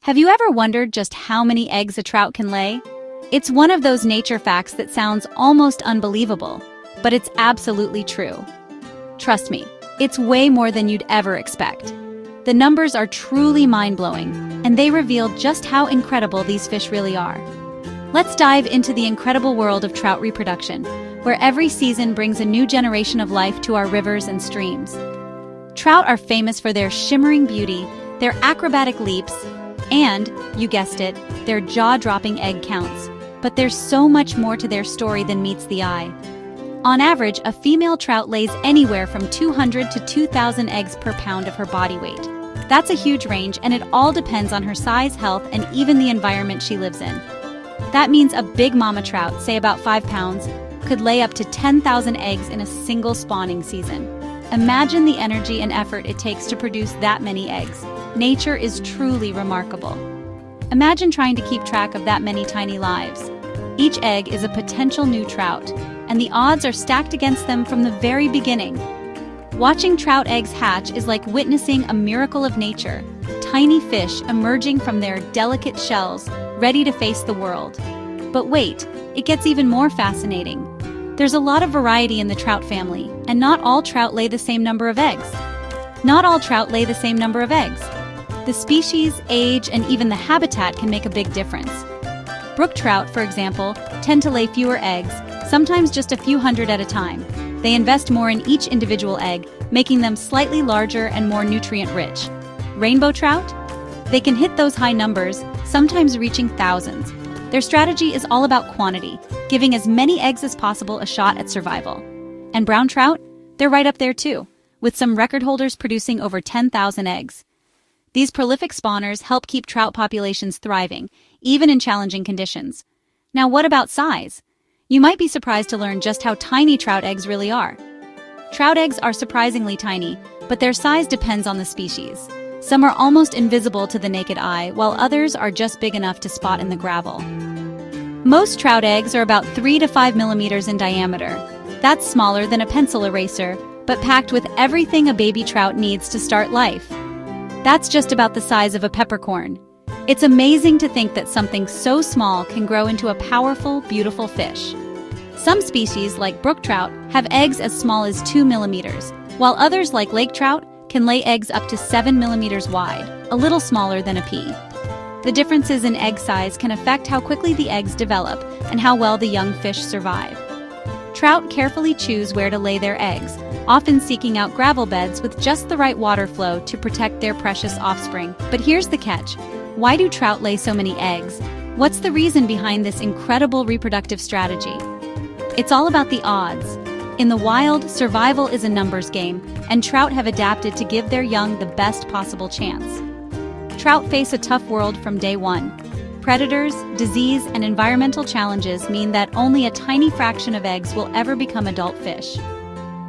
Have you ever wondered just how many eggs a trout can lay? It's one of those nature facts that sounds almost unbelievable, but it's absolutely true. Trust me, it's way more than you'd ever expect. The numbers are truly mind-blowing, and they reveal just how incredible these fish really are. Let's dive into the incredible world of trout reproduction, where every season brings a new generation of life to our rivers and streams. Trout are famous for their shimmering beauty, their acrobatic leaps, and, you guessed it, their jaw-dropping egg counts. But there's so much more to their story than meets the eye. On average, a female trout lays anywhere from 200 to 2,000 eggs per pound of her body weight. That's a huge range, and it all depends on her size, health, and even the environment she lives in. That means a big mama trout, say about 5 pounds, could lay up to 10,000 eggs in a single spawning season. Imagine the energy and effort it takes to produce that many eggs. Nature is truly remarkable. Imagine trying to keep track of that many tiny lives. Each egg is a potential new trout, and the odds are stacked against them from the very beginning. Watching trout eggs hatch is like witnessing a miracle of nature, tiny fish emerging from their delicate shells, ready to face the world. But wait, it gets even more fascinating. There's a lot of variety in the trout family, and not all trout lay the same number of eggs. Not all trout lay the same number of eggs. The species, age, and even the habitat can make a big difference. Brook trout, for example, tend to lay fewer eggs, sometimes just a few hundred at a time. They invest more in each individual egg, making them slightly larger and more nutrient-rich. Rainbow trout? They can hit those high numbers, sometimes reaching thousands. Their strategy is all about quantity, giving as many eggs as possible a shot at survival. And brown trout? They're right up there too, with some record holders producing over 10,000 eggs. These prolific spawners help keep trout populations thriving, even in challenging conditions. Now, what about size? You might be surprised to learn just how tiny trout eggs really are. Trout eggs are surprisingly tiny, but their size depends on the species. Some are almost invisible to the naked eye, while others are just big enough to spot in the gravel. Most trout eggs are about 3 to 5 millimeters in diameter. That's smaller than a pencil eraser, but packed with everything a baby trout needs to start life. That's just about the size of a peppercorn. It's amazing to think that something so small can grow into a powerful, beautiful fish. Some species, like brook trout, have eggs as small as 2 millimeters, while others, like lake trout, can lay eggs up to 7 millimeters wide, a little smaller than a pea. The differences in egg size can affect how quickly the eggs develop and how well the young fish survive. Trout carefully choose where to lay their eggs, often seeking out gravel beds with just the right water flow to protect their precious offspring. But here's the catch. Why do trout lay so many eggs? What's the reason behind this incredible reproductive strategy? It's all about the odds. In the wild, survival is a numbers game, and trout have adapted to give their young the best possible chance. Trout face a tough world from day one. Predators, disease, and environmental challenges mean that only a tiny fraction of eggs will ever become adult fish.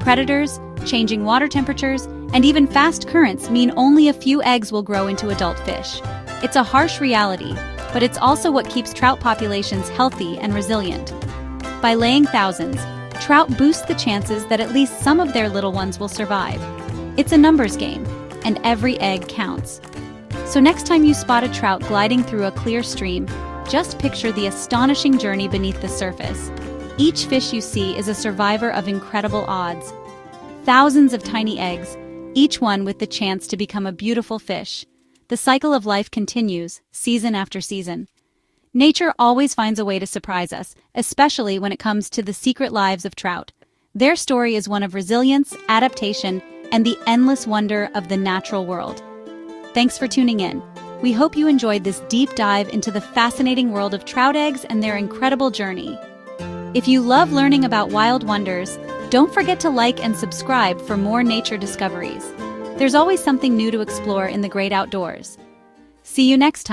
Predators, changing water temperatures, and even fast currents mean only a few eggs will grow into adult fish. It's a harsh reality, but it's also what keeps trout populations healthy and resilient. By laying thousands, trout boost the chances that at least some of their little ones will survive. It's a numbers game, and every egg counts. So next time you spot a trout gliding through a clear stream, just picture the astonishing journey beneath the surface. Each fish you see is a survivor of incredible odds. Thousands of tiny eggs, each one with the chance to become a beautiful fish. The cycle of life continues, season after season. Nature always finds a way to surprise us, especially when it comes to the secret lives of trout. Their story is one of resilience, adaptation, and the endless wonder of the natural world. Thanks for tuning in. We hope you enjoyed this deep dive into the fascinating world of trout eggs and their incredible journey. If you love learning about wild wonders, don't forget to like and subscribe for more nature discoveries. There's always something new to explore in the great outdoors. See you next time.